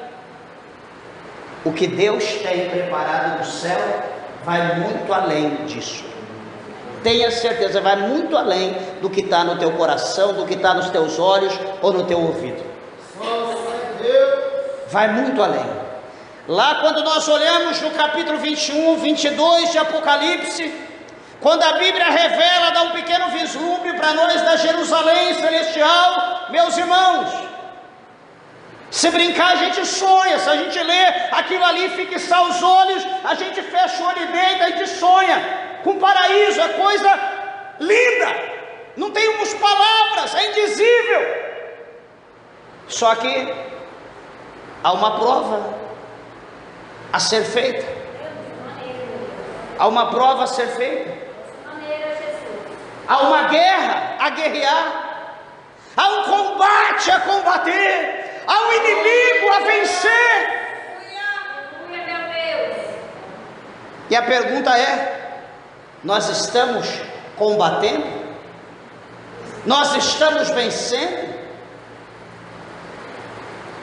O que Deus tem preparado no céu vai muito além disso. Tenha certeza, vai muito além do que está no teu coração, do que está nos teus olhos ou no teu ouvido. Vai muito além. Lá quando nós olhamos no capítulo 21, 22 de Apocalipse, quando a Bíblia revela, dá um pequeno vislumbre para nós da Jerusalém celestial, meus irmãos, se brincar a gente sonha, se a gente lê aquilo ali, fixar os olhos, a gente fecha o olho e deita, a gente sonha com paraíso, é coisa linda, não temos palavras, é indizível. Só que há uma prova a ser feita, há uma prova a ser feita, há uma guerra a guerrear, há um combate a combater, há um inimigo a vencer. E a pergunta é: nós estamos combatendo? Nós estamos vencendo?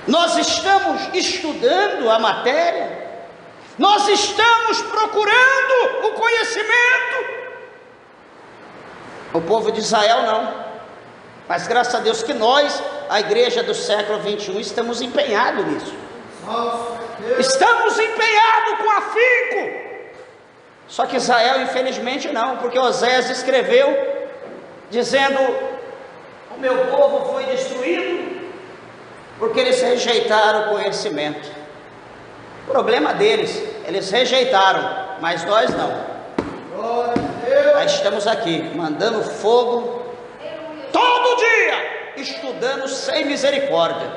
Nós estamos estudando a matéria? Nós estamos procurando o conhecimento? O povo de Israel não. Mas graças a Deus que nós, a igreja do século 21, estamos empenhados nisso. Estamos empenhados com afinco. Só que Israel, infelizmente, não, porque Oséias escreveu dizendo: o meu povo foi destruído porque eles rejeitaram o conhecimento. O problema deles, eles rejeitaram, mas nós não. Nós estamos aqui, mandando fogo todo dia, estudando sem misericórdia.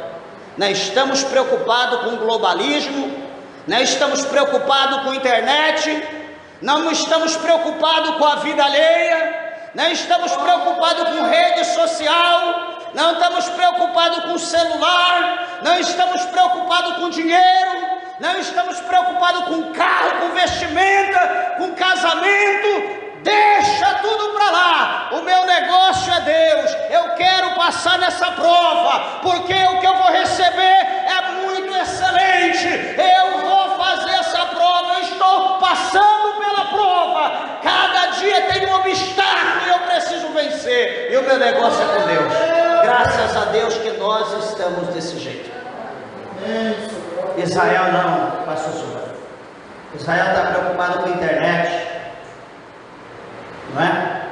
Não estamos preocupados com globalismo, não estamos preocupados com internet, não estamos preocupados com a vida alheia, não estamos preocupados com rede social, não estamos preocupados com celular, não estamos preocupados com dinheiro, não estamos preocupados com carro, com vestimenta, com casamento. Deixa tudo para lá, o meu negócio é Deus. Eu quero passar nessa prova, porque o que eu vou receber é muito excelente. Eu vou fazer essa prova, eu estou passando pela prova. Cada dia tem um obstáculo e eu preciso vencer, e o meu negócio é com Deus. Graças a Deus que nós estamos desse jeito. Israel não, pastor Silva. Israel está preocupado com a internet, não é?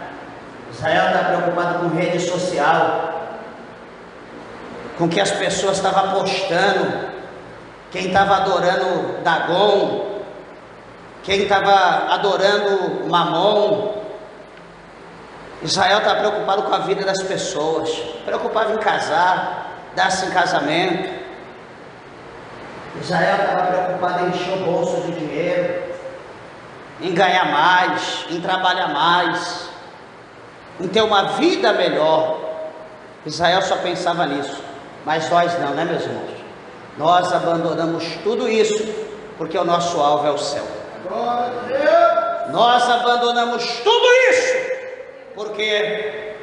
Israel está preocupado com rede social. com que as pessoas estavam apostando, quem estava adorando Dagon, quem estava adorando Mamon. Israel estava preocupado com a vida das pessoas, preocupado em casar, dar-se em casamento. Israel estava preocupado em encher o bolso de dinheiro, em ganhar mais, em trabalhar mais, em ter uma vida melhor. Israel só pensava nisso, mas nós não, né, meus irmãos? Nós abandonamos tudo isso, porque o nosso alvo é o céu. Nós abandonamos tudo isso, porque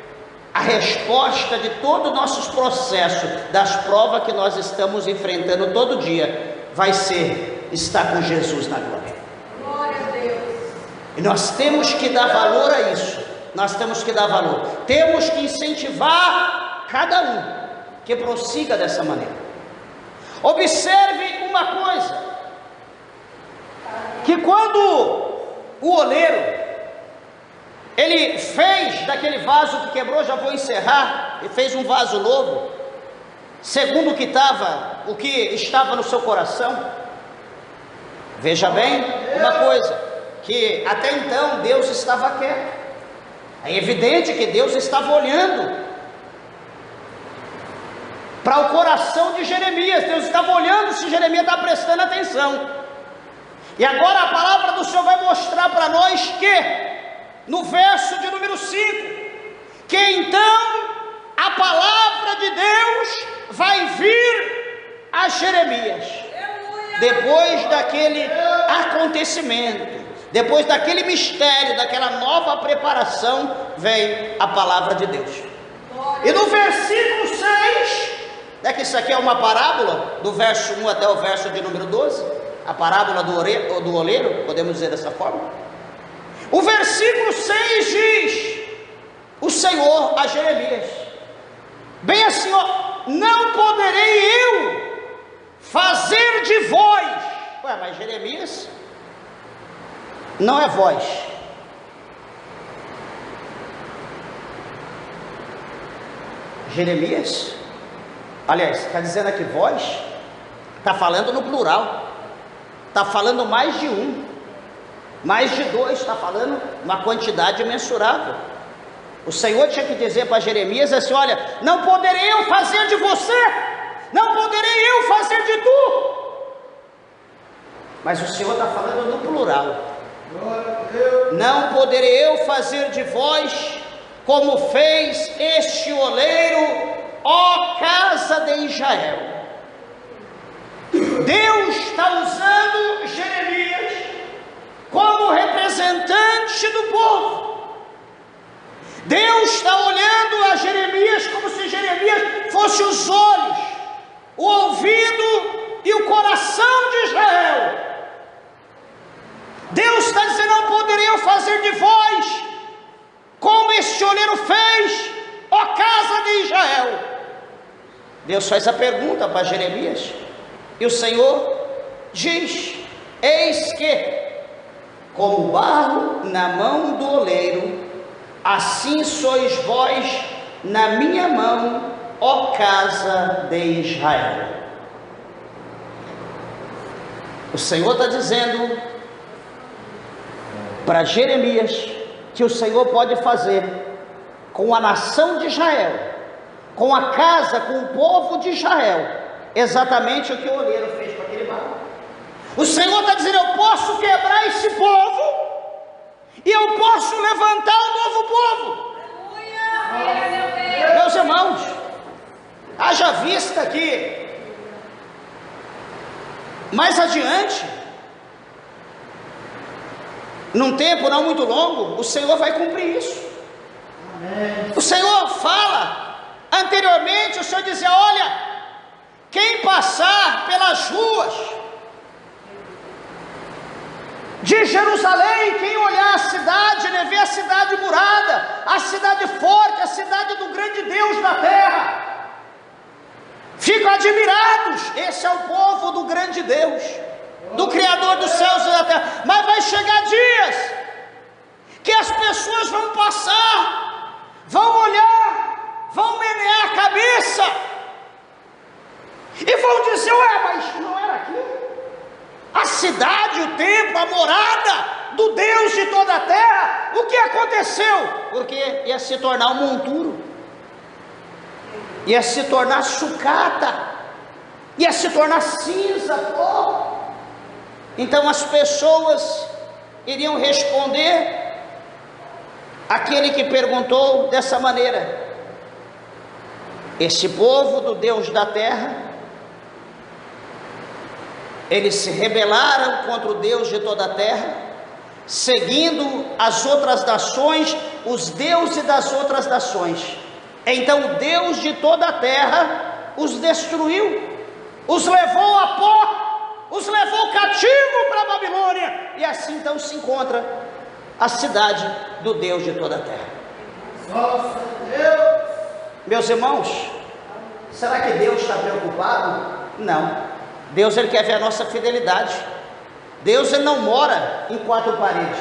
a resposta de todos os nossos processos, das provas que nós estamos enfrentando todo dia, vai ser estar com Jesus na glória. Glória a Deus. E nós temos que dar valor a isso. Nós temos que dar valor. Temos que incentivar cada um que prossiga dessa maneira. Observe uma coisa, que quando o oleiro ele fez daquele vaso que quebrou, já vou encerrar, e fez um vaso novo, segundo o que estava no seu coração. Veja bem uma coisa, que até então Deus estava quieto. É evidente que Deus estava olhando para o coração de Jeremias. Deus estava olhando se Jeremias está prestando atenção. E agora a palavra do Senhor vai mostrar para nós que, no verso de número 5, que então a palavra de Deus vai vir a Jeremias, depois daquele acontecimento, depois daquele mistério, daquela nova preparação, vem a palavra de Deus. E no versículo 6, que isso aqui é uma parábola, do verso 1 até o verso de número 12, a parábola do oleiro, podemos dizer dessa forma. O versículo 6 diz: o Senhor a Jeremias, bem assim, ó, não poderei eu fazer de vós. Ué, mas Jeremias não é voz. Jeremias, aliás, está dizendo aqui voz, está falando no plural, está falando mais de um, mais de dois, está falando uma quantidade mensurável. O Senhor tinha que dizer para Jeremias assim: olha, não poderei eu fazer de você, não poderei eu fazer de tu. Mas o Senhor está falando no plural. Não poderei eu fazer de vós como fez este oleiro, ó casa de Israel. Deus está usando Jeremias como representante do povo. Deus está olhando a Jeremias como se Jeremias fosse os olhos, o ouvido e o coração de Israel. Deus está dizendo: não poderei eu fazer de vós como este oleiro fez, ó casa de Israel. Deus faz a pergunta para Jeremias, e o Senhor diz: eis que, como barro na mão do oleiro, assim sois vós na minha mão, ó casa de Israel. O Senhor está dizendo para Jeremias que o Senhor pode fazer com a nação de Israel, com a casa, com o povo de Israel, exatamente o que o oleiro fez com aquele barro. O Senhor está dizendo: eu posso quebrar esse povo e eu posso levantar um novo povo. Meus irmãos, haja vista que mais adiante, num tempo não muito longo, o Senhor vai cumprir isso. Amém. O Senhor fala anteriormente, o Senhor dizia: olha, quem passar pelas ruas de Jerusalém, quem olhar a cidade, né, ver a cidade murada, a cidade forte, a cidade do grande Deus da terra, ficam admirados. Esse é o povo do grande Deus, do Criador dos céus e da terra. Mas vai chegar dias que as pessoas vão passar, vão olhar, vão menear a cabeça Mas não era aquilo. A cidade, o templo, a morada do Deus de toda a terra, o que aconteceu? Porque ia se tornar um monturo, ia se tornar sucata, ia se tornar cinza, pó. Então as pessoas iriam responder aquele que perguntou dessa maneira: esse povo do Deus da terra, eles se rebelaram contra o Deus de toda a terra, seguindo as outras nações, os deuses das outras nações. Então o Deus de toda a terra os destruiu, os levou a pó, os levou cativo para a Babilônia, e assim então se encontra a cidade do Deus de toda a terra. Nossa Deus! Meus irmãos, será que Deus está preocupado? Não. Deus, Ele quer ver a nossa fidelidade. Deus, Ele não mora em quatro paredes.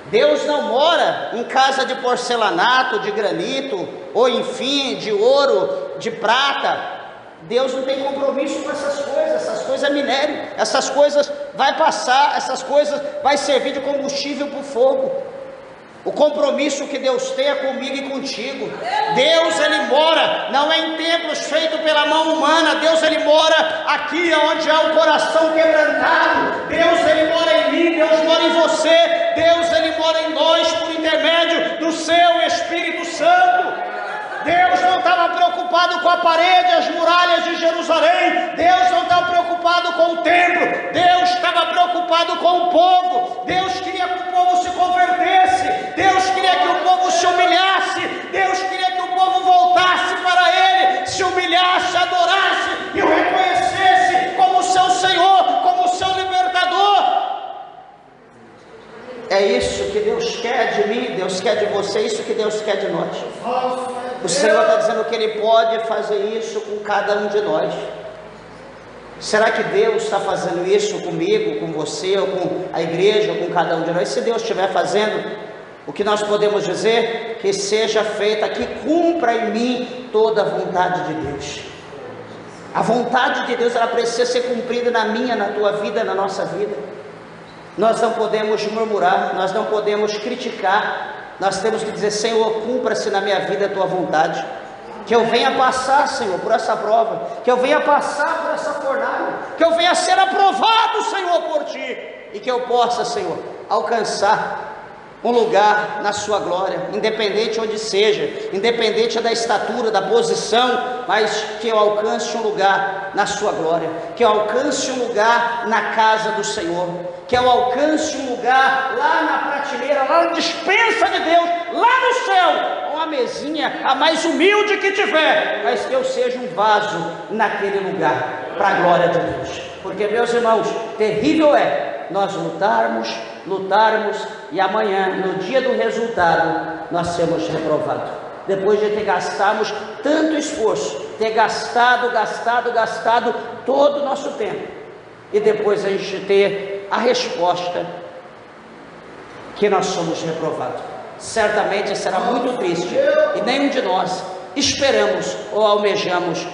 Deus não mora em casa de porcelanato, de granito, ou enfim, de ouro, de prata. Deus não tem compromisso com essas coisas é minério, essas coisas vai passar, essas coisas vai servir de combustível para o fogo. O compromisso que Deus tem é comigo e contigo. Deus, Ele mora, não é em templos feitos pela mão humana. Deus, Ele mora aqui onde há o coração quebrantado. Deus, Ele mora em mim, Deus mora em você. Deus, Ele mora em nós por intermédio do seu Espírito Santo. Deus não estava preocupado com a parede, as muralhas de Jerusalém. Deus não estava preocupado com o templo. Deus estava preocupado com o povo. Deus queria que o povo se convertesse. Deus queria que o povo se humilhasse. Deus queria que o povo voltasse para Ele, se humilhasse, adorasse e o reconhecesse como seu Senhor, como seu libertador. É isso que Deus quer de mim, Deus quer de você, isso que Deus quer de nós. O Senhor está dizendo que Ele pode fazer isso com cada um de nós. Será que Deus está fazendo isso comigo, com você, ou com a igreja, ou com cada um de nós? Se Deus estiver fazendo, o que nós podemos dizer? Que seja feita, que cumpra em mim toda a vontade de Deus. A vontade de Deus, ela precisa ser cumprida na minha, na tua vida, na nossa vida. Nós não podemos murmurar, nós não podemos criticar. Nós temos que dizer: Senhor, cumpra-se na minha vida a tua vontade. Que eu venha passar, Senhor, por essa prova, que eu venha passar por essa fornalha, que eu venha ser aprovado, Senhor, por Ti, e que eu possa, Senhor, alcançar um lugar na sua glória, independente onde seja, independente da estatura, da posição, mas que eu alcance um lugar na sua glória, que eu alcance um lugar na casa do Senhor, que eu alcance um lugar lá na prateleira, lá na despensa de Deus, lá no céu, uma mesinha a mais humilde que tiver, mas que eu seja um vaso naquele lugar, para a glória de Deus. Porque, meus irmãos, terrível é nós lutarmos e amanhã, no dia do resultado, nós sermos reprovados. Depois de ter gastado tanto esforço, ter gastado todo o nosso tempo, e depois a gente ter a resposta que nós somos reprovados. Certamente será muito triste, e nenhum de nós esperamos ou almejamos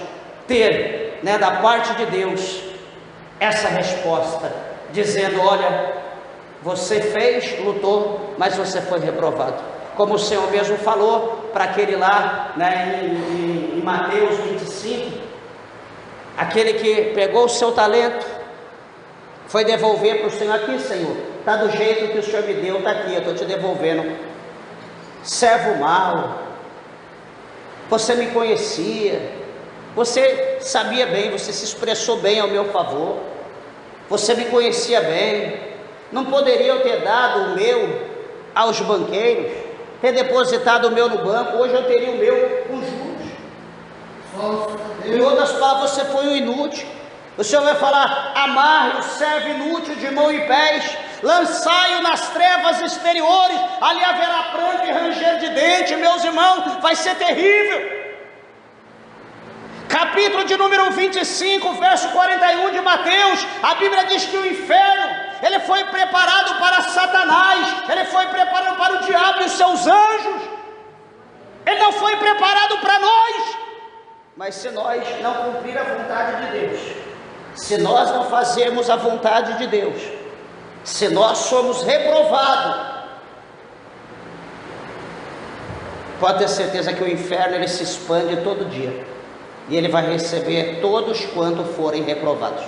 ter, da parte de Deus, essa resposta, dizendo: olha, você fez, lutou, mas você foi reprovado. Como o Senhor mesmo falou para aquele lá, em Mateus 25, aquele que pegou o seu talento, foi devolver para o Senhor: aqui, Senhor, está do jeito que o Senhor me deu, está aqui, eu estou te devolvendo. Servo mau, você me conhecia, você sabia bem, você se expressou bem ao meu favor, você me conhecia bem, não poderia eu ter dado o meu aos banqueiros, ter depositado o meu no banco, hoje eu teria o meu com juros. Em outras palavras, você foi um inútil. O Senhor vai falar: amarre o servo inútil de mão e pés, lançai-o nas trevas exteriores, ali haverá pranto e ranger de dente. Meus irmãos, vai ser terrível. Capítulo de número 25, verso 41 de Mateus, a Bíblia diz que o inferno, ele foi preparado para Satanás, ele foi preparado para o diabo e os seus anjos, ele não foi preparado para nós. Mas se nós não cumprir a vontade de Deus, Se nós não fazemos a vontade de Deus, se nós somos reprovados, pode ter certeza que o inferno ele se expande todo dia, e ele vai receber todos quanto forem reprovados.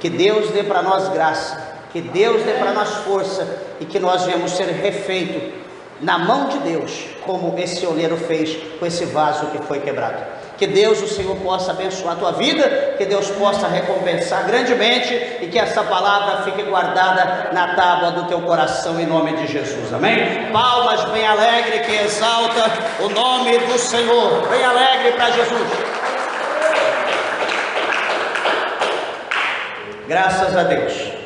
Que Deus dê para nós graça, que Deus dê para nós força, e que nós venhamos ser refeitos na mão de Deus, como esse oleiro fez com esse vaso que foi quebrado. Que Deus, o Senhor, possa abençoar a tua vida, que Deus possa recompensar grandemente, e que essa palavra fique guardada na tábua do teu coração, em nome de Jesus, amém? Palmas bem alegre, que exalta o nome do Senhor, bem alegre para Jesus. Graças a Deus.